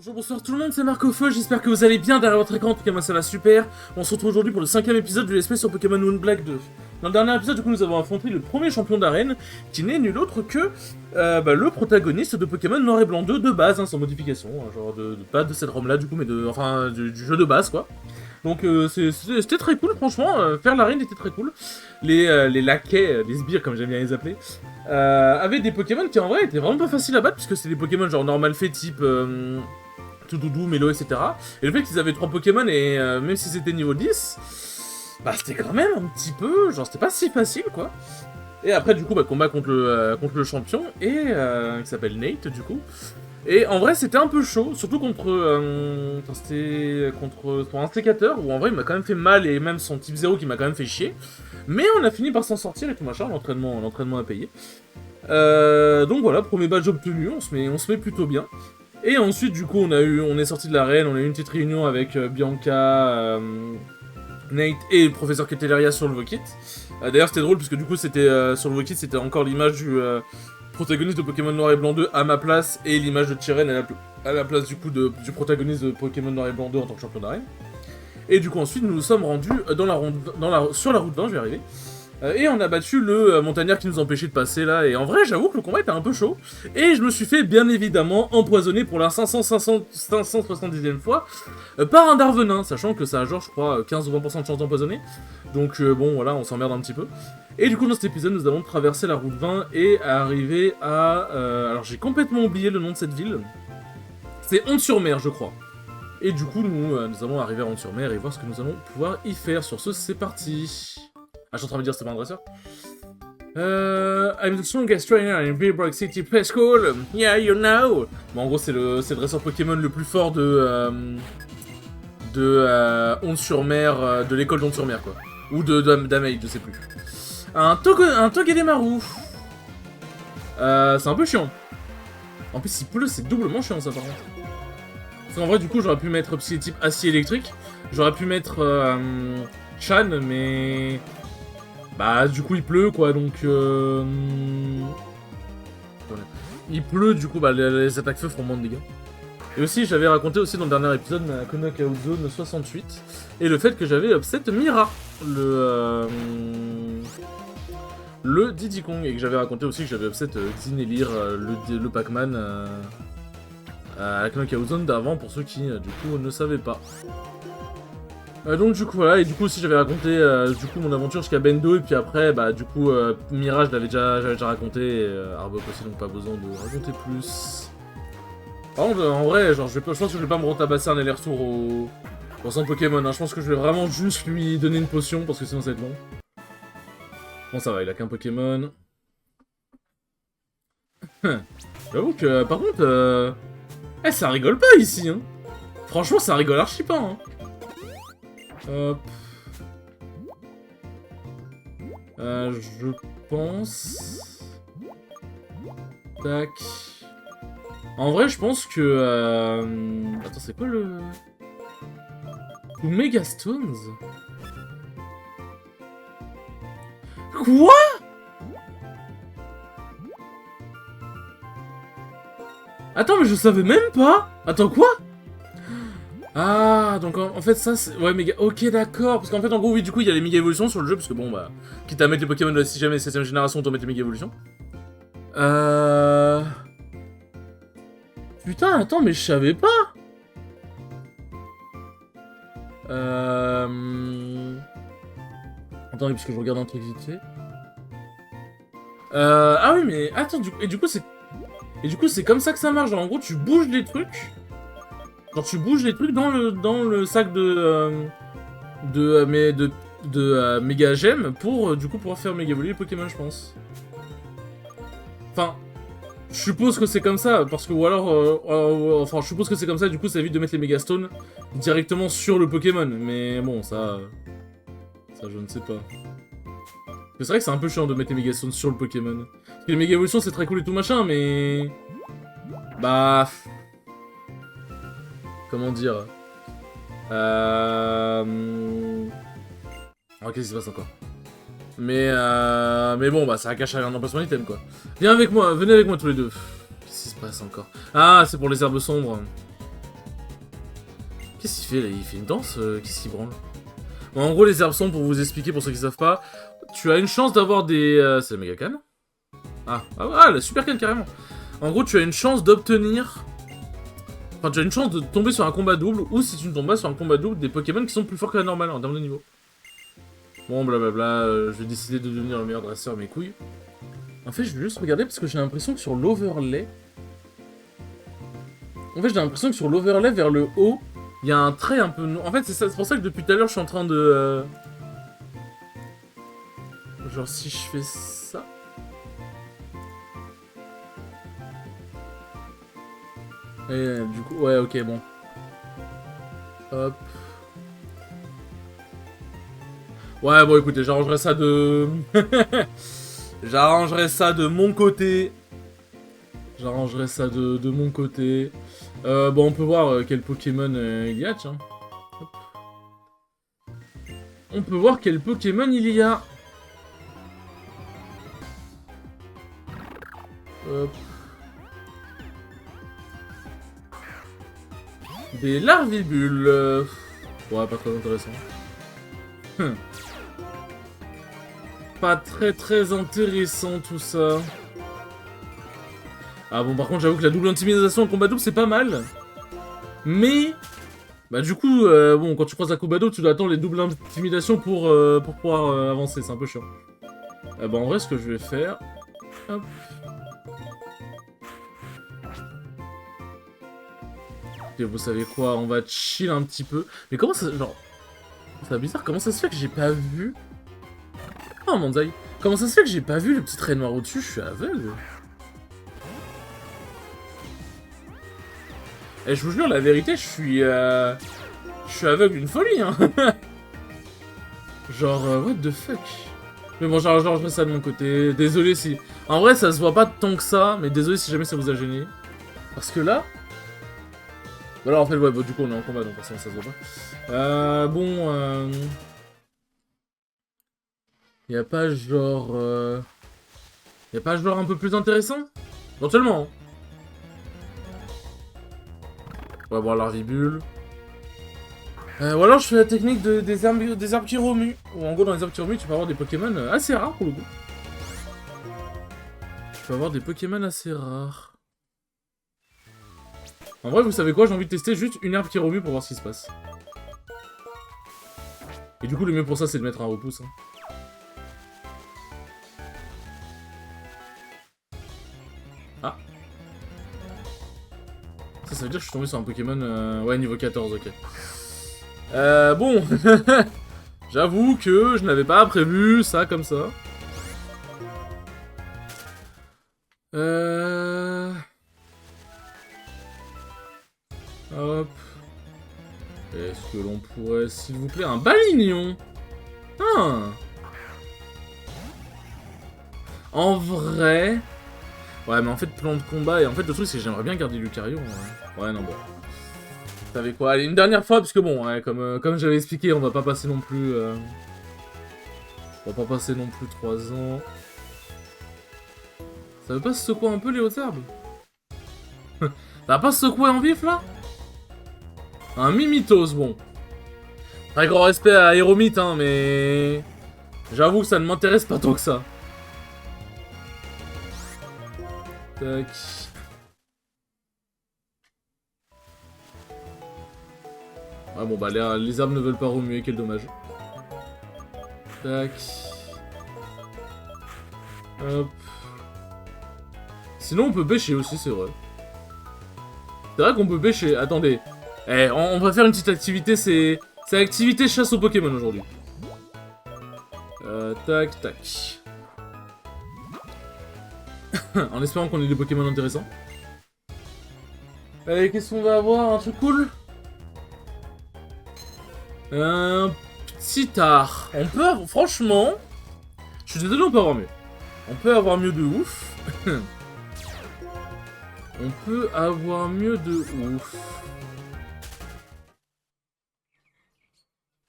Bonjour, bonsoir tout le monde, c'est Marco-Feu, j'espère que vous allez bien derrière votre écran, en tout cas moi ça va super. On se retrouve aujourd'hui pour le 5ème épisode de l'espèce sur Pokémon Moon Black 2. Dans le dernier épisode, du coup, nous avons affronté le premier champion d'arène, qui n'est nul autre que le protagoniste de Pokémon Noir et Blanc 2 de base, hein, sans modification, hein, genre pas de cette ROM là du coup, mais du jeu de base quoi. Donc c'était très cool, franchement, faire l'arène était très cool. Les laquais, les sbires comme j'aime bien les appeler, avaient des Pokémon qui en vrai étaient vraiment pas faciles à battre, puisque c'est des Pokémon genre normal fait type... tout doudou, Mélo, etc. Et le fait qu'ils avaient 3 Pokémon et même si c'était niveau 10, bah c'était quand même un petit peu, genre c'était pas si facile quoi. Et après du coup bah combat contre le champion et qui s'appelle Nate du coup. Et en vrai c'était un peu chaud, surtout c'était contre son instigateur où en vrai il m'a quand même fait mal et même son type 0 qui m'a quand même fait chier. Mais on a fini par s'en sortir et tout machin, l'entraînement a payé. Donc voilà, premier badge obtenu, on se met plutôt bien. Et ensuite, du coup, on est sorti de l'arène, on a eu une petite réunion avec Bianca, Nate et le professeur Keteleria sur le Vokit. D'ailleurs, c'était drôle, parce que du coup, c'était sur le Vokit, c'était encore l'image du protagoniste de Pokémon Noir et Blanc 2 à ma place, et l'image de Tyren à la place, du coup, du protagoniste de Pokémon Noir et Blanc 2 en tant que champion d'arène. Et du coup, ensuite, nous nous sommes rendus sur la route 20, je vais y arriver. Et on a battu le montagnard qui nous empêchait de passer là, et en vrai j'avoue que le combat était un peu chaud, et je me suis fait bien évidemment empoisonner pour la 570e fois par un Darvenin, sachant que ça a genre je crois 15 ou 20% de chance d'empoisonner, donc bon voilà on s'emmerde un petit peu. Et du coup dans cet épisode nous avons traversé la route 20 et arrivé à... alors j'ai complètement oublié le nom de cette ville, c'est Honte-sur-Mer je crois. Et du coup nous allons arriver à Honte-sur-Mer et voir ce que nous allons pouvoir y faire. Sur ce c'est parti. Ah, je suis en train de me dire, c'était pas un dresseur. I'm the strongest trainer in Billbrook City Preschool. Yeah, you know. Bon, en gros, c'est le dresseur Pokémon le plus fort de Honte-sur-Mer, de l'école d'Honte-sur-Mer, quoi. Ou d'Amade, je sais plus. Un Togedemaru. C'est un peu chiant. En plus, il pleut, c'est doublement chiant, ça, par contre. Parce qu'en vrai, du coup, j'aurais pu mettre Psy-type acier électrique. J'aurais pu mettre Chan, mais... Bah, du coup, il pleut, quoi, donc... Il pleut, du coup, bah, les attaques feu feront moins de dégâts. Et aussi, j'avais raconté aussi dans le dernier épisode ma Knockout Zone 68, et le fait que j'avais upset Mira, le Diddy Kong, et que j'avais raconté aussi que j'avais upset Xinelir, le Pac-Man, à la Knockout Zone d'avant, pour ceux qui, du coup, ne savaient pas. Donc du coup voilà, et du coup aussi j'avais raconté du coup mon aventure jusqu'à Bendo, et puis après bah du coup Mirage j'avais déjà raconté, et Arbok aussi, donc pas besoin de raconter plus. Par contre en vrai genre je pense que je vais pas me retabasser un aller-retour au centre Pokémon, hein. Je pense que je vais vraiment juste lui donner une potion parce que sinon ça va être long. Bon ça va, il a qu'un Pokémon. J'avoue que par contre ça rigole pas ici hein. Franchement ça rigole archi pas hein. Hop. Je pense... Tac... En vrai, je pense que... Attends, c'est quoi le... Omega Stones? Quoi? Attends, mais je savais même pas. Attends, quoi? Ah, donc en fait ça c'est... Ouais, méga... Ok, d'accord, parce qu'en fait en gros, oui, du coup, il y a les méga évolutions sur le jeu, parce que bon, bah... Quitte à mettre les Pokémon de la 6ème et 7ème génération, autant mettre les méga évolutions. Putain, attends, mais je savais pas. Attendez, parce que je regarde un truc vite fait. Ah oui, mais... Attends, et du coup, c'est... Et du coup, c'est comme ça que ça marche, genre, en gros, tu bouges les trucs... Genre tu bouges les trucs dans le sac de méga gemmes pour du coup pouvoir faire méga évoluer les Pokémon, je pense. Enfin, je suppose que c'est comme ça, parce que ou alors enfin je suppose que c'est comme ça, du coup ça évite de mettre les méga stones directement sur le Pokémon, mais bon ça je ne sais pas. C'est vrai que c'est un peu chiant de mettre les méga stones sur le Pokémon. Parce que les méga évolutions c'est très cool et tout machin, mais bah comment dire oh, qu'est-ce qui se passe encore? Mais bon, bah ça cache un emplacement item quoi. Viens avec moi, venez avec moi tous les deux. Qu'est-ce qui se passe encore? Ah, c'est pour les herbes sombres. Qu'est-ce qu'il fait là? Il fait une danse? Qu'est-ce qu'il branle? Bon, en gros, les herbes sont, pour vous expliquer, pour ceux qui savent pas, tu as une chance d'avoir des... c'est la méga canne? Ah, la super canne carrément. En gros, tu as une chance d'obtenir... Enfin, tu as une chance de tomber sur un combat double, ou si tu ne tombes pas sur un combat double, des Pokémon qui sont plus forts que la normale en termes de niveau. Bon, blablabla, je vais décider de devenir le meilleur dresseur, mes couilles. En fait, je vais juste regarder parce que j'ai l'impression que sur l'overlay... En fait, j'ai l'impression que sur l'overlay vers le haut, il y a un trait un peu... En fait, c'est pour ça que depuis tout à l'heure, je suis en train de... Genre, si je fais ça... Et du coup... Ouais, ok, bon. Hop. Ouais, bon, écoutez, j'arrangerai ça de... J'arrangerai ça de mon côté. J'arrangerai ça de mon côté. Bon, on peut voir quel Pokémon il y a, tiens. Hop. On peut voir quel Pokémon il y a. Hop. Des larvibules. Ouais, pas très intéressant. Pas très intéressant tout ça. Ah bon, par contre, j'avoue que la double intimidation en combat double, c'est pas mal. Mais... Bah du coup, bon, quand tu croises la combat double, tu dois attendre les doubles intimidations pour pouvoir avancer. C'est un peu chiant. Bah en vrai, ce que je vais faire... Hop. Et vous savez quoi, on va chill un petit peu. Mais comment ça... Genre... C'est bizarre, comment ça se fait que j'ai pas vu... Oh, Manzai. Comment ça se fait que j'ai pas vu le petit trait noir au-dessus? Je suis aveugle. Et je vous jure, la vérité, je suis aveugle d'une folie, hein. Genre, what the fuck. Mais bon, genre, je mets ça de mon côté. Désolé si... En vrai, ça se voit pas tant que ça, mais désolé si jamais ça vous a gêné. Parce que là... Voilà, en fait, ouais, bon, du coup, on est en combat, donc forcément, ça se voit pas. Bon, Y'a pas genre... Y'a pas genre un peu plus intéressant? Éventuellement, hein. On va voir l'arvibule. Ou alors je fais la technique des arbres qui remuent. Ou en gros, dans les arbres qui remuent, tu peux avoir des Pokémon assez rares pour le coup. Tu peux avoir des Pokémon assez rares. En vrai, vous savez quoi? J'ai envie de tester juste une herbe qui remue pour voir ce qui se passe. Et du coup, le mieux pour ça, c'est de mettre un repousse. Hein. Ah. Ça veut dire que je suis tombé sur un Pokémon... Ouais, niveau 14, ok. Bon. J'avoue que je n'avais pas prévu ça comme ça. Hop. Est-ce que l'on pourrait, s'il vous plaît, un balignon? Ah. En vrai... Ouais, mais en fait, plan de combat, et en fait, le truc, c'est que j'aimerais bien garder Lucario. Ouais, non, bon. Vous savez quoi? Allez, une dernière fois, parce que bon, ouais, comme j'avais expliqué, on va pas passer non plus... On va pas passer non plus 3 ans. Ça veut pas se secouer un peu, les hautes herbes? Ça va pas se secouer en vif, là? Un Mimitos, bon. Très grand respect à Aéromite, hein, mais... J'avoue que ça ne m'intéresse pas tant que ça. Tac. Ah bon, bah les arbres ne veulent pas remuer, quel dommage. Tac. Hop. Sinon, on peut pêcher aussi, c'est vrai. C'est vrai qu'on peut pêcher. Attendez. Eh, on va faire une petite activité, c'est l'activité chasse aux Pokémon aujourd'hui. Tac, tac. En espérant qu'on ait des Pokémon intéressants. Allez, qu'est-ce qu'on va avoir? Un truc cool? Un petit art. On peut... Franchement... Je suis désolé, on peut avoir mieux. On peut avoir mieux de ouf. On peut avoir mieux de ouf.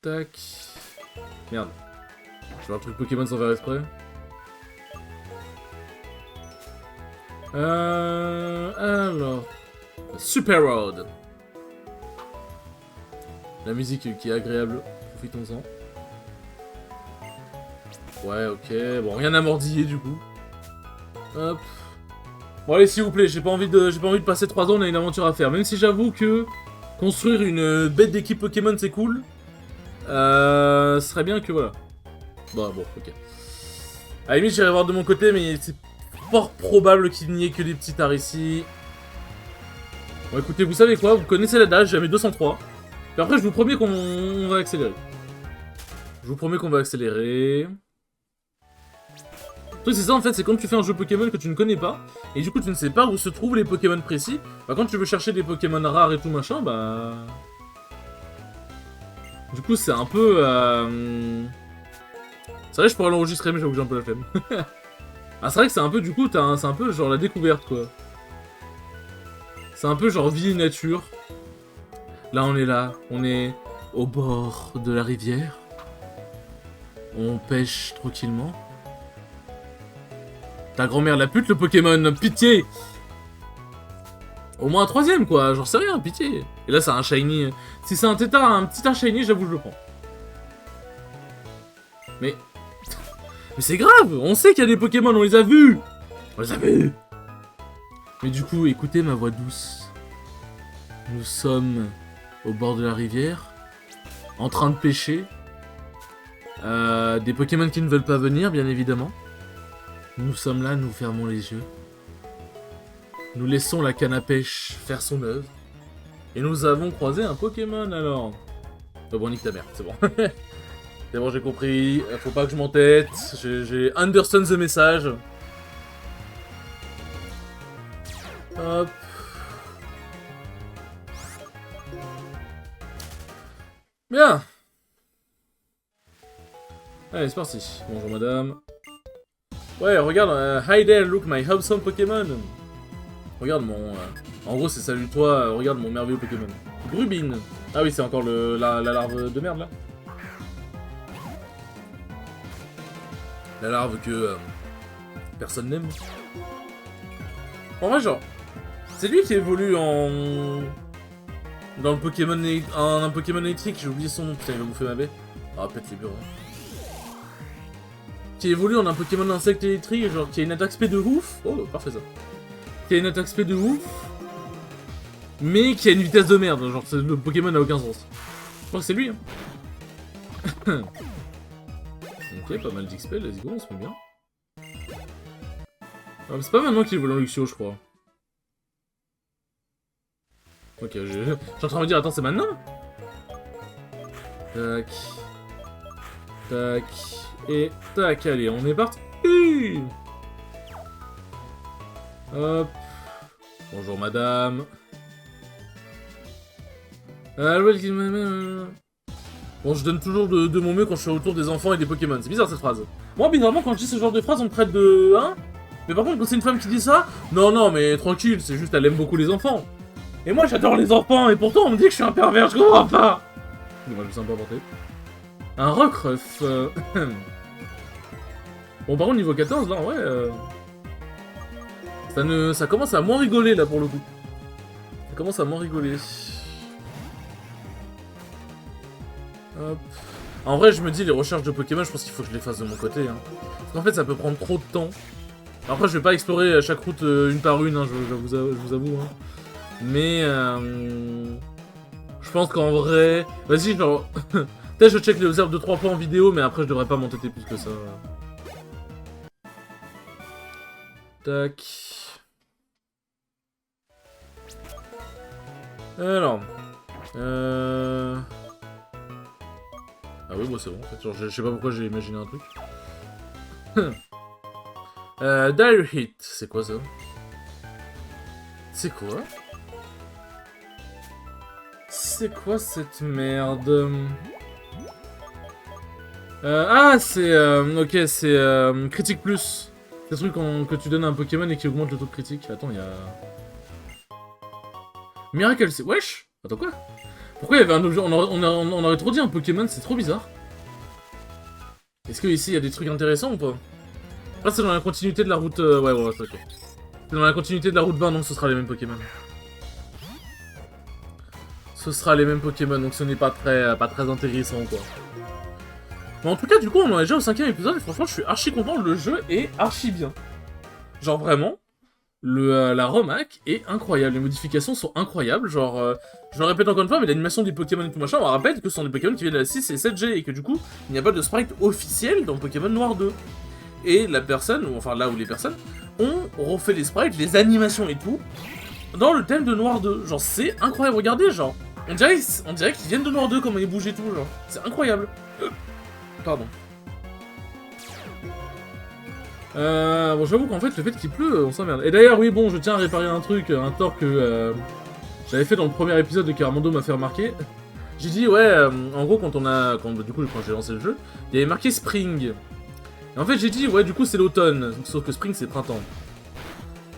Tac. Merde. Je fais un truc Pokémon sans faire exprès. Alors... Super Road. La musique qui est agréable. Profitons-en. Ouais, ok. Bon, rien à mordiller du coup. Hop. Bon allez, s'il vous plaît, j'ai pas envie de passer 3 ans, on a une aventure à faire. Même si j'avoue que construire une bête d'équipe Pokémon, c'est cool. Ce serait bien que voilà. Bon, ok. À la limite, j'irai voir de mon côté, mais c'est fort probable qu'il n'y ait que des petits tares ici. Bon, écoutez, vous savez quoi? Vous connaissez l'adage, j'ai mis 203. Puis après, je vous promets qu'on va accélérer. Je vous promets qu'on va accélérer. Le truc, c'est ça en fait, c'est quand tu fais un jeu Pokémon que tu ne connais pas, et du coup, tu ne sais pas où se trouvent les Pokémon précis. Bah, quand tu veux chercher des Pokémon rares et tout machin, bah. Du coup, c'est un peu. C'est vrai, je pourrais l'enregistrer, mais j'avoue que j'ai un peu la flemme. Ah, c'est vrai que c'est un peu, du coup, c'est un peu genre la découverte, quoi. C'est un peu genre vie et nature. Là, on est au bord de la rivière. On pêche tranquillement. Ta grand-mère la pute, le Pokémon, pitié! Au moins un 3ème, quoi, j'en sais rien, pitié. Et là, c'est un shiny. Si c'est un petit art shiny, j'avoue, je le prends. Mais c'est grave, on sait qu'il y a des Pokémon, on les a vus. On les a vus. Mais du coup, écoutez ma voix douce. Nous sommes au bord de la rivière, en train de pêcher. Des Pokémon qui ne veulent pas venir, bien évidemment. Nous sommes là, nous fermons les yeux. Nous laissons la canne à pêche faire son œuvre. Et nous avons croisé un Pokémon, alors. Oh bon, nique ta mère, c'est bon. C'est bon, j'ai compris. Faut pas que je m'entête. J'ai understand the message. Hop. Bien. Allez, c'est parti. Bonjour madame. Ouais, regarde. Hi there, look my awesome Pokémon. Regarde mon... En gros, c'est salut toi, regarde mon merveilleux Pokémon. Grubine. Ah oui, c'est encore la larve de merde, là. La larve que... personne n'aime. En vrai, genre... C'est lui qui évolue en... Dans le Pokémon... un Pokémon électrique, j'ai oublié son nom. Putain, il va bouffer ma baie. Ah, pète les bureaux. Qui évolue en un Pokémon insecte électrique, genre qui a une attaque spé de ouf. Oh, parfait ça. Qui a une attaque spé de ouf. Mais qui a une vitesse de merde, genre le Pokémon n'a aucun sens. Je crois que c'est lui, hein. Ok, pas mal d'XP, let's go, on se met bien. Ah, c'est pas maintenant qu'il évolue en Luxio, je crois. Ok, je suis en train de me dire, attends, c'est maintenant? Tac. Tac. Et tac, allez, on est parti. Hop. Bonjour madame. Bon, je donne toujours de mon mieux quand je suis autour des enfants et des Pokémon. C'est bizarre cette phrase. Moi, bizarrement, quand je dis ce genre de phrase, on me traite de... Hein? Mais par contre, quand c'est une femme qui dit ça... Non, mais tranquille, c'est juste elle aime beaucoup les enfants. Et moi, j'adore les enfants, et pourtant, on me dit que je suis un pervers, je comprends pas. Moi, je me sens pas porté. Un Rockruff. Bon, par contre, niveau 14, là, ouais... Ça commence à moins rigoler, là, pour le coup. Ça commence à moins rigoler. Hop. En vrai, je me dis, les recherches de Pokémon, je pense qu'il faut que je les fasse de mon côté. Hein. Parce qu'en fait, ça peut prendre trop de temps. Après, je vais pas explorer chaque route une par une, hein, je vous avoue. Hein. Mais... je pense qu'en vrai... Vas-y, genre... Peut-être je check les herbes de 3 points en vidéo, mais après, je devrais pas m'entêter plus que ça. Tac... Alors... Ah oui, moi c'est bon en fait. Genre, je sais pas pourquoi j'ai imaginé un truc. Dire Hit, c'est quoi ça? C'est quoi? C'est quoi cette merde? Ah, c'est... ok, c'est... Critique Plus. C'est le truc que tu donnes à un Pokémon et qui augmente le taux de critique. Attends, il y a... Miracle, c'est... Wesh! Attends, quoi? Pourquoi il y avait un objet? On aurait trop dit un Pokémon, c'est trop bizarre. Est-ce que ici il y a des trucs intéressants ou pas? Ah, c'est dans la continuité de la route... Ouais, c'est ok. C'est dans la continuité de la route 20, donc ce sera les mêmes Pokémon. Ce ce sera les mêmes Pokémon, donc ce n'est pas très intéressant, quoi. Mais en tout cas, du coup, on en est déjà au 5ème épisode, et franchement, je suis archi content, le jeu est archi bien. Genre, vraiment, la remake est incroyable, les modifications sont incroyables, genre, je le répète encore une fois, mais l'animation des Pokémon et tout machin, on rappelle que ce sont des Pokémon qui viennent de la 6 et 7G, et que du coup, il n'y a pas de sprite officiel dans Pokémon Noir 2. Et la personne, ou enfin là où les personnes, ont refait les sprites, les animations et tout, dans le thème de Noir 2. Genre, c'est incroyable, regardez, genre, on dirait qu'ils viennent de Noir 2, comment ils bougent et tout, genre, c'est incroyable. Pardon. Bon, j'avoue qu'en fait, le fait qu'il pleut, on s'emmerde. Et d'ailleurs, oui, bon, je tiens à réparer un truc, un tort que j'avais fait dans le premier épisode de Caramando m'a fait remarquer. J'ai dit, ouais, en gros, quand j'ai lancé le jeu, il y avait marqué Spring. Et en fait, j'ai dit, ouais, du coup, c'est l'automne. Sauf que Spring, c'est printemps.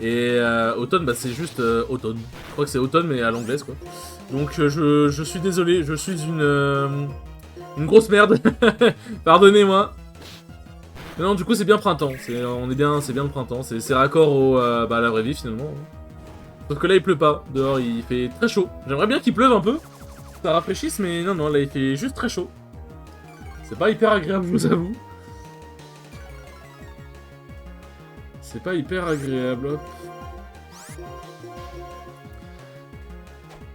Et automne, bah, c'est juste automne. Je crois que c'est automne, mais à l'anglaise, quoi. Donc, je suis désolé, je suis une grosse merde. Pardonnez-moi. Mais non, du coup, c'est bien printemps. C'est bien le printemps. C'est raccord à la vraie vie, finalement. Sauf que là, il pleut pas. Dehors, il fait très chaud. J'aimerais bien qu'il pleuve un peu. Ça rafraîchisse, mais non, là, il fait juste très chaud. C'est pas hyper agréable, je vous avoue. C'est pas hyper agréable, hop.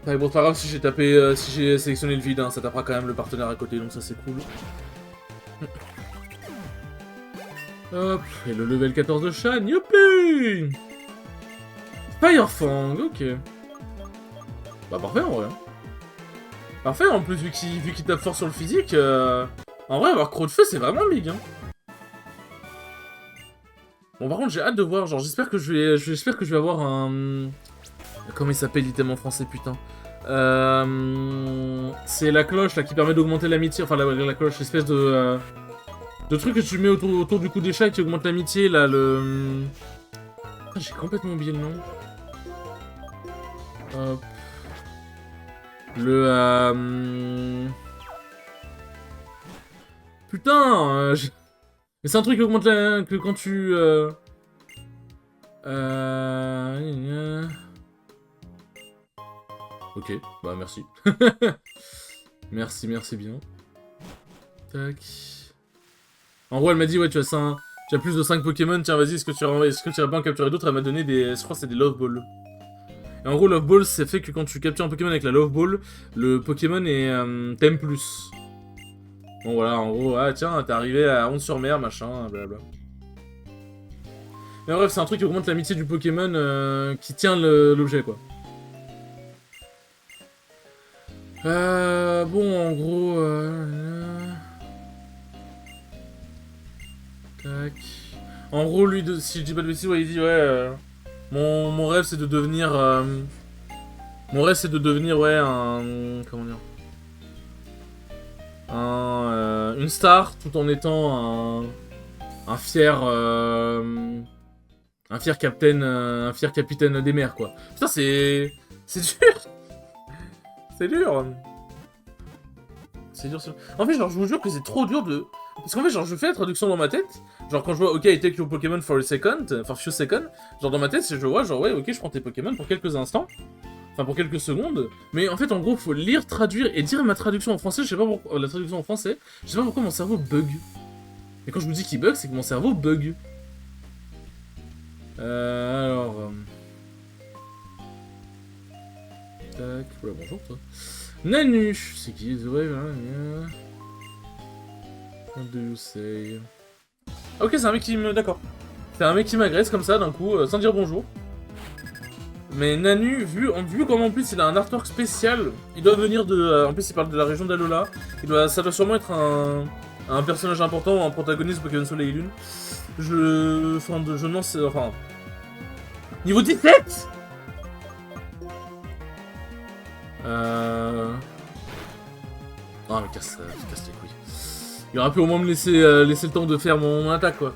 Ouais, bon, c'est pas grave si j'ai tapé, si j'ai sélectionné le vide, hein, ça tapera quand même le partenaire à côté, donc ça c'est cool. Hop, et le level 14 de Shine, youpi! Firefang, ok. Bah parfait en vrai. Parfait en plus, vu qu'il tape fort sur le physique, en vrai avoir Croc de Feu c'est vraiment big, hein. Bon par contre j'ai hâte de voir, genre j'espère que je vais avoir un... Comment il s'appelle l'item en français, putain? C'est la cloche là qui permet d'augmenter l'amitié, enfin la cloche, l'espèce de truc que tu mets autour du cou des chats qui augmente l'amitié là, le... Ah, j'ai complètement oublié le nom. Hop. Putain, mais c'est un truc qui augmente que quand tu... Ok, bah merci. merci bien. Tac. En gros, elle m'a dit, ouais, tu as plus de 5 Pokémon, tiens, vas-y, est-ce que tu irais pas en capturer d'autres? Elle m'a donné des... Je crois que c'est des Love Balls. Et en gros, Love Ball, c'est fait que quand tu captures un Pokémon avec la Love Ball, le Pokémon est thème plus. Bon voilà, en gros, ah tiens, t'es arrivé à 11 sur mer, machin, blablabla. Mais bref, c'est un truc qui augmente l'amitié du Pokémon qui tient l'objet, quoi. Bon, en gros... Tac... En gros, lui, si je dis pas de bêtises, ouais, il dit, ouais... Mon rêve, c'est de devenir... Mon rêve, c'est de devenir, ouais, comment dire... Une star, tout en étant un fier... un fier capitaine des mers, quoi. Putain, c'est dur. C'est dur. C'est dur. En fait, genre, je vous jure que c'est trop dur de... Parce qu'en fait, genre, je fais la traduction dans ma tête. Genre, quand je vois, ok, I take your Pokémon for few seconds. Genre, dans ma tête, je vois, genre, ouais, ok, je prends tes Pokémon pour quelques instants. Enfin, pour quelques secondes. Mais en fait, en gros, faut lire, traduire et dire ma traduction en français. Je sais pas pourquoi... La traduction en français, je sais pas pourquoi mon cerveau bug. Et quand je vous dis qu'il bug, c'est que mon cerveau bug. Alors... Tac, voilà, bonjour toi. Nanu, c'est qui? Ouais, what do you say? Ok, c'est un mec qui me... D'accord. C'est un mec qui m'agresse comme ça, d'un coup, sans dire bonjour. Mais Nanu, vu comme en plus il a un artwork spécial, il doit venir de... en plus il parle de la région d'Alola. Ça doit sûrement être un personnage important, un protagoniste de Pokémon Soleil et Lune. Je n'en sais... Enfin... Niveau 17 Ah mais casse les couilles. Il aurait pu au moins me laisser le temps de faire mon attaque, quoi.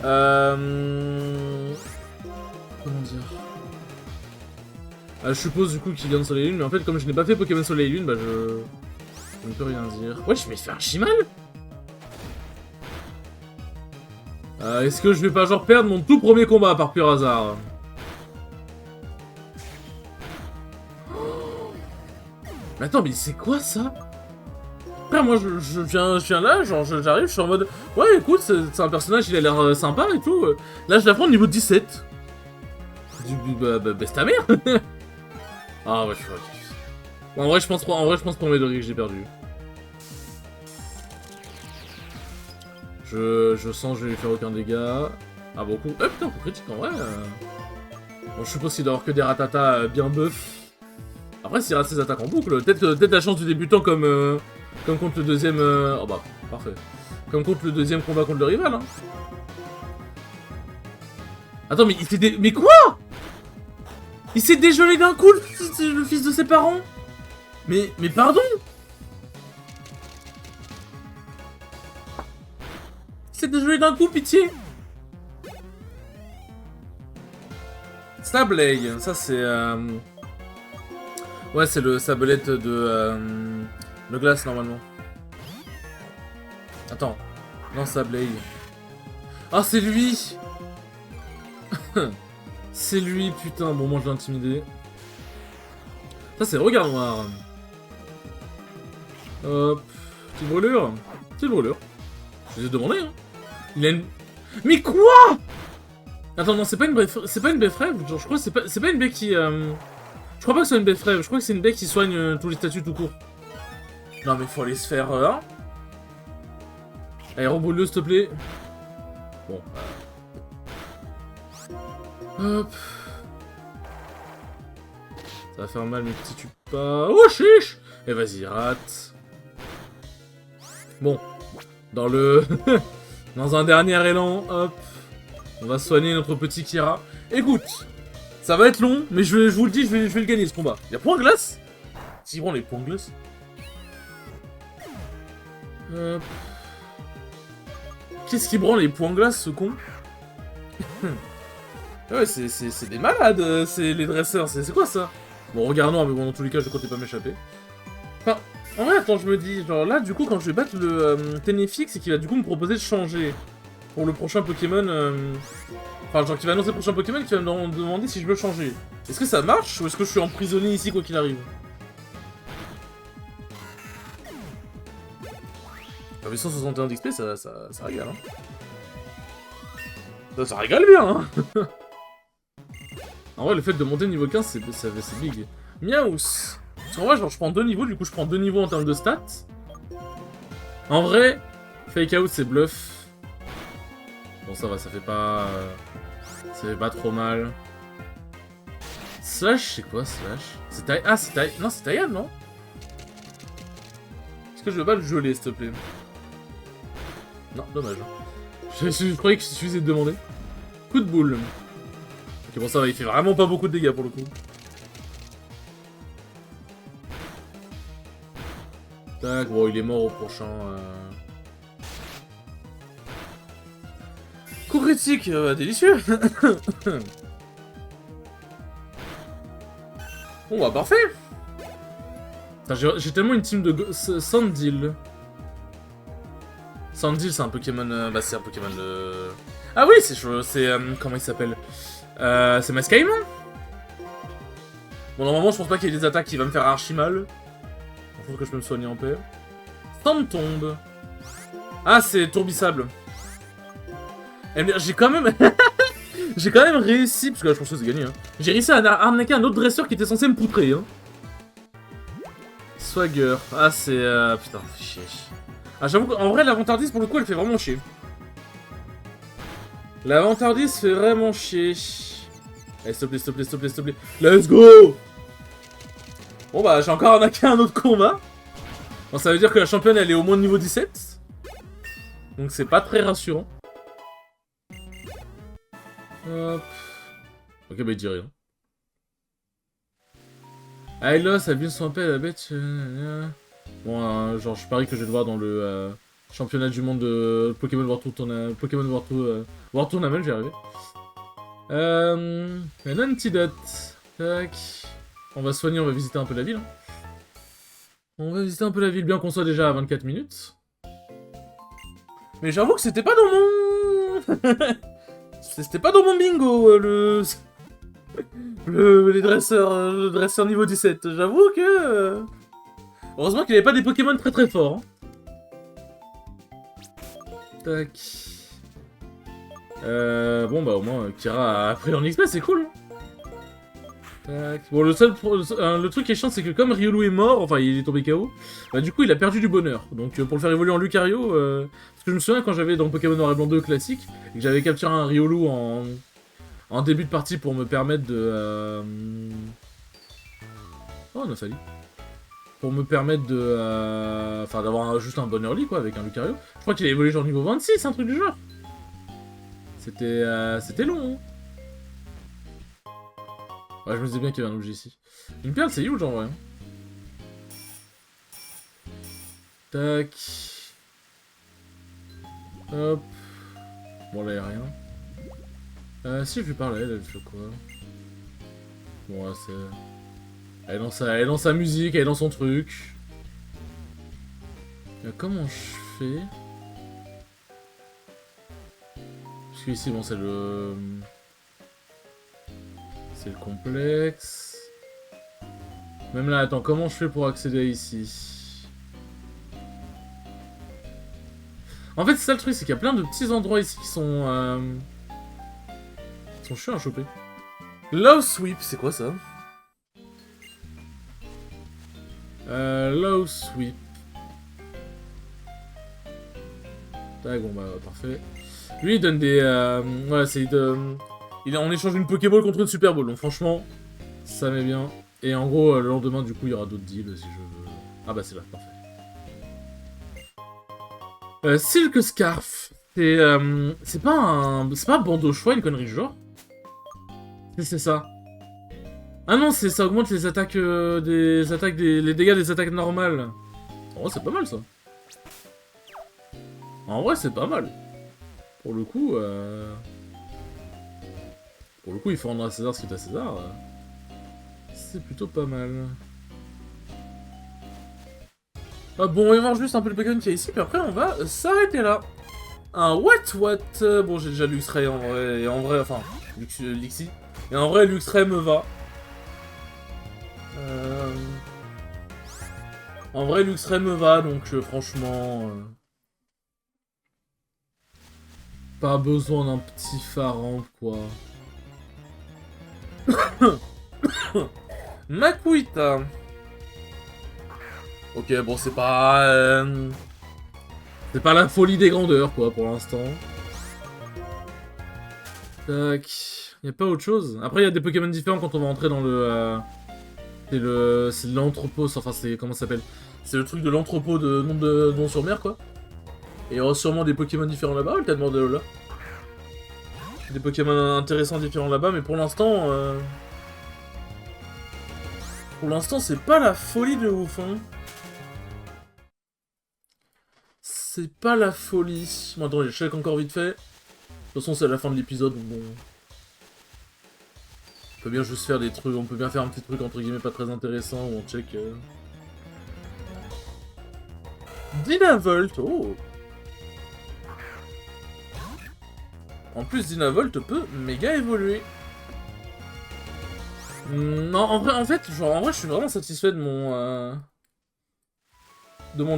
Comment dire? Je suppose du coup qu'il vient de Soleil et Lune, mais en fait comme je n'ai pas fait Pokémon Soleil et Lune, bah je ne peux rien dire. Wesh, mais il fait archi mal. Est-ce que je vais pas genre perdre mon tout premier combat par pur hasard? Mais attends, mais c'est quoi ça? Frère, moi je viens là, genre j'arrive, je suis en mode ouais écoute, c'est un personnage, il a l'air sympa et tout. Là je l'apprends au niveau 17. Bah baisse ta mère. Ah ouais, je suis ok. Bon, en vrai je pense premier degré que j'ai perdu. Je sens que je vais lui faire aucun dégât. Ah beaucoup. Putain, coup critique en vrai. Bon, je suppose qu'il doit avoir que des ratatas bien buff. Après s'il rate ses attaques en boucle, peut-être la chance du débutant comme contre le deuxième... Oh bah, parfait. Comme contre le deuxième combat contre le rival, hein. Attends, mais il s'est Mais quoi? Il s'est dégelé d'un coup, le fils de ses parents? Mais pardon? Il s'est dégelé d'un coup, pitié? Sableye, ça c'est... Ouais, c'est le sablette de... Le glace, normalement. Attends. Non, Sableye. Ah, c'est lui. C'est lui, putain. Bon, moi, je l'ai intimidé. Ça, c'est regard noir. Hop. Petite brûlure. Petite brûlure. Je les ai demandé, hein. Il a une... Mais quoi? Attends, non, c'est pas une baie frève. Genre, je crois que c'est pas une baie qui... Je crois pas que c'est une baie frève. Je crois que c'est une baie qui soigne tous les statuts tout court. Non, mais faut aller se faire... hein. Allez, reboule-le, s'il te plaît. Bon. Hop. Ça va faire mal, mais si tu pas... Oh, chiche. Et vas-y, rate. Bon. Dans le... Dans un dernier élan, hop. On va soigner notre petit Kira. Écoute, ça va être long, mais je vous le dis, je vais le gagner, ce combat. Y'a point glace? Si, bon, les points glace. Hop. Qu'est-ce qui branle les points glace, ce con? Ouais, c'est des malades, c'est les dresseurs, c'est quoi ça? Bon, regarde noir, mais bon, dans tous les cas, je comptais pas m'échapper. Enfin, en vrai, attends, je me dis, genre là, du coup, quand je vais battre le Ténéfix, c'est qu'il va du coup me proposer de changer pour le prochain Pokémon. Enfin, genre, qui va annoncer le prochain Pokémon, qui va me demander si je veux changer. Est-ce que ça marche, ou est-ce que je suis emprisonné ici, quoi qu'il arrive? Avec 161 d'XP, ça régale, hein. Ça régale bien, hein. En vrai, le fait de monter niveau 15, c'est big. Miaous. Parce qu'en vrai, genre, je prends 2 niveaux, du coup, je prends 2 niveaux en termes de stats. En vrai, Fake Out, c'est bluff. Bon, ça va, ça fait pas trop mal. Slash, c'est quoi, Slash? C'est Taï... Ah, c'est Taï... Non, c'est Taïan, non? Est-ce que je veux pas le geler, s'il te plaît? Non, dommage. Je croyais qu'il suffisait de demander. Coup de boule. Ok, bon, ça va, il fait vraiment pas beaucoup de dégâts, pour le coup. Tac, bon, il est mort au prochain... Coup critique, délicieux. Bon, bah, parfait. J'ai tellement une team de... Sandil. Sandil, c'est un Pokémon... bah, c'est un Pokémon de... Ah oui, c'est... comment il s'appelle? C'est Mascaimon. Bon, normalement, je pense pas qu'il y ait des attaques qui vont me faire archi mal. Il faut que je peux me soigner en paix. Tombe. Ah, c'est Tourbissable. Eh bien, j'ai quand même... j'ai quand même réussi... Parce que là, je pense que c'est gagné, hein. J'ai réussi à arnaquer un autre dresseur qui était censé me poutrer, hein. Swagger. Ah, c'est... Putain, chier. Ah, j'avoue qu'en vrai, l'avantardise, pour le coup, elle fait vraiment chier. L'avantardise fait vraiment chier. Allez, s'il te plaît. Let's go! Bon, bah, j'ai encore arnaqué un autre combat. Bon, ça veut dire que la championne, elle est au moins de niveau 17. Donc, c'est pas très rassurant. Hop. Ok, bah, il dit rien. Ah, là, ça vient son appel, la bête. Bon, genre, je parie que je vais le voir dans le championnat du monde de Pokémon World Tour Pokémon World Tournament, j'y arrivé. Un antidote. Tac. On va soigner, on va visiter un peu la ville. Hein. On va visiter un peu la ville, bien qu'on soit déjà à 24 minutes. Mais j'avoue que c'était pas dans mon... c'était pas dans mon bingo, le dresseur niveau 17. J'avoue que... Heureusement qu'il avait pas des Pokémon très très forts. Hein. Tac. Bon bah au moins Kira a pris en XP, c'est cool. Tac. Bon le truc qui est chiant c'est que comme Riolu est mort, enfin il est tombé KO, bah du coup il a perdu du bonheur. Donc pour le faire évoluer en Lucario, parce que je me souviens quand j'avais dans Pokémon Noir et Blanc 2 classique, et que j'avais capturé un Riolu en début de partie pour me permettre de... Oh Nofali. Pour me permettre de... Enfin d'avoir juste un bon early quoi avec un Lucario. Je crois qu'il a évolué genre niveau 26, un truc du genre. C'était long, hein. Ouais, je me disais bien qu'il y avait un objet ici. Une perle, c'est huge en vrai. Tac. Hop. Bon, là, y'a rien. Si je lui parle, elle fait quoi? Bon, là, c'est... Elle est dans sa musique, elle est dans son truc. Comment je fais? Parce que ici, bon, c'est le... C'est le complexe. Même là, attends, comment je fais pour accéder ici? En fait, c'est ça le truc, c'est qu'il y a plein de petits endroits ici qui sont chiants à choper. Low Sweep, c'est quoi ça? Low Sweep. Tac, bon bah, parfait. Lui, il donne des... ouais, c'est de... On échange une Pokéball contre une Super Ball, donc franchement, ça m'est bien. Et en gros, le lendemain, du coup, il y aura d'autres deals si je veux. Ah bah c'est là, parfait. Silk Scarf. C'est pas un... C'est pas un bandeau choix, une connerie du genre? C'est ça. Ah non, ça augmente les attaques les dégâts des attaques normales. En vrai, c'est pas mal, ça. En vrai, c'est pas mal. Pour le coup, il faut rendre à César ce qui est à César. C'est plutôt pas mal. Ah bon, on va voir juste un peu le Pokémon qu'il y a ici, puis après on va s'arrêter là. Un What. Bon, j'ai déjà Luxray en vrai, enfin, Lixie. Et en vrai, Luxray me va. En vrai, Luxray me va, donc franchement... Pas besoin d'un petit Farang, quoi. Makuita. Ok, bon, c'est pas la folie des grandeurs, quoi, pour l'instant. Tac. Y'a pas autre chose. Après, il y a des Pokémon différents quand on va entrer dans le... C'est l'entrepôt, enfin, c'est... Comment ça s'appelle? C'est le truc de l'entrepôt de Don-sur-Mer, quoi. Et il y aura sûrement des Pokémon différents là-bas, ou t'as demandé là? Des Pokémon intéressants différents là-bas, mais pour l'instant... Pour l'instant, c'est pas la folie de ouf, hein. C'est pas la folie. Bon, attends, je check encore vite fait. De toute façon, c'est la fin de l'épisode, donc bon... On peut bien juste faire des trucs, on peut bien faire un petit truc entre guillemets pas très intéressant où on check... Dynavolt, oh. En plus, Dynavolt peut méga évoluer. Non, en fait, je suis vraiment satisfait de mon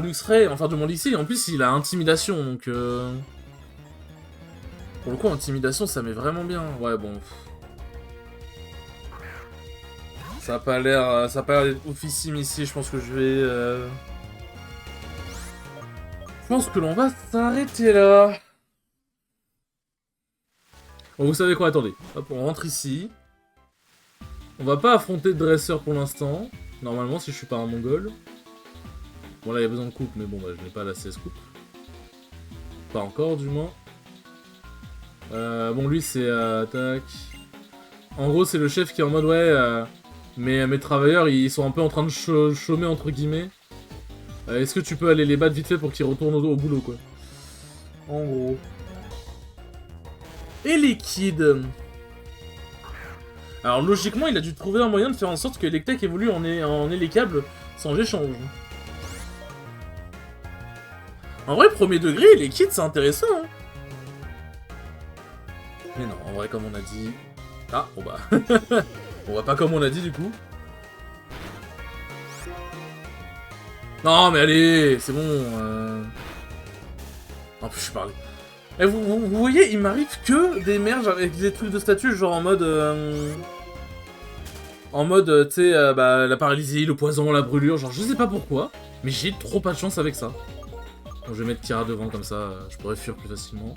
Luxray, enfin de mon lycée. En plus, il a Intimidation, donc... Pour le coup, Intimidation, ça met vraiment bien. Ouais, bon... Ça a pas l'air d'être oufissime ici, je pense que je vais... Je pense que l'on va s'arrêter là. Bon, vous savez quoi, attendez. Hop, on rentre ici. On va pas affronter de dresseur pour l'instant. Normalement, si je suis pas un mongol. Bon, là, il y a besoin de coupe, mais bon, bah, je n'ai pas la 16 coupe. Pas encore, du moins. Bon, lui, c'est... tac. En gros, c'est le chef qui est en mode, ouais... mes travailleurs, ils sont un peu en train de chômer, entre guillemets. Est-ce que tu peux aller les battre vite fait pour qu'ils retournent au boulot, quoi? En gros. Et Liquide. Alors, logiquement, il a dû trouver un moyen de faire en sorte que Electek évolue en élécable sans échange. En vrai, premier degré, Liquide, c'est intéressant, hein. Mais non, en vrai, comme on a dit... Ah, bon bah... on va pas comme on a dit, du coup. Non, mais allez, c'est bon. En plus, je suis parlé. Et vous voyez, il m'arrive que des merges avec des trucs de statut, genre en mode... tu sais, bah, la paralysie, le poison, la brûlure, genre je sais pas pourquoi, mais j'ai trop pas de chance avec ça. Bon, je vais mettre Kira devant, comme ça, je pourrais fuir plus facilement.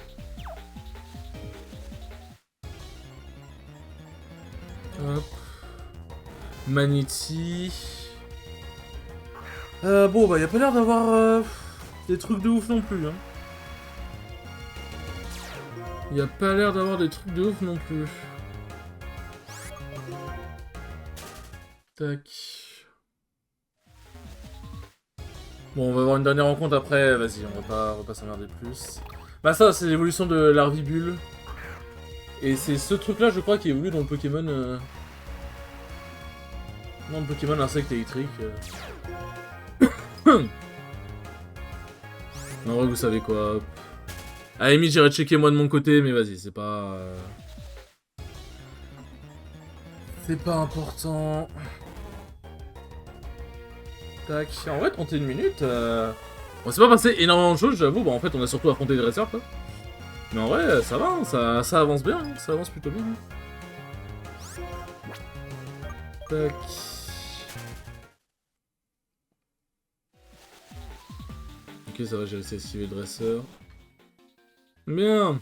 Hop. Manity... bon, bah, y a pas l'air d'avoir des trucs de ouf non plus, hein. Y a pas l'air d'avoir des trucs de ouf non plus. Tac. Bon, on va avoir une dernière rencontre après, vas-y, on va pas s'emmerder plus. Bah ça, c'est l'évolution de l'Arvibule. Et c'est ce truc-là, je crois, qui évolue dans le Pokémon... Non, le Pokémon insecte électrique. En vrai, vous savez quoi. À la limite, j'irai checker moi de mon côté, mais vas-y, c'est pas... C'est pas important. Tac. En vrai, 31 minutes... Bon, c'est pas passé énormément de choses, j'avoue. Bon, en fait, on a surtout affronté des dresseurs, quoi. Mais en vrai, ça va, hein, ça avance bien, hein, ça avance plutôt bien. Hein. Tac. Ok, ça va, j'ai réussi à esquiver le dresseur. Bien.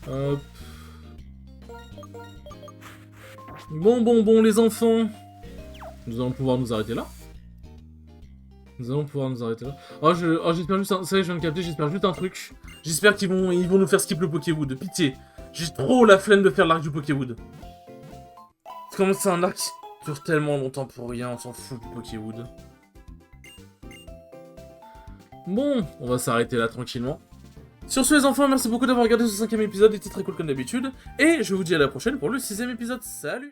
Hop. Bon, les enfants. Nous allons pouvoir nous arrêter là. Nous allons pouvoir nous arrêter là. Oh, j'espère juste... Ça y est, je viens de capter, j'espère juste un truc. J'espère qu'ils vont nous faire skip le Pokéwood. Pitié. J'ai trop la flemme de faire l'arc du Pokéwood. Comment c'est un arc qui dure tellement longtemps pour rien, on s'en fout du Pokéwood. Bon, on va s'arrêter là tranquillement. Sur ce les enfants, merci beaucoup d'avoir regardé ce 5ème épisode, il était très cool comme d'habitude. Et je vous dis à la prochaine pour le 6ème épisode. Salut!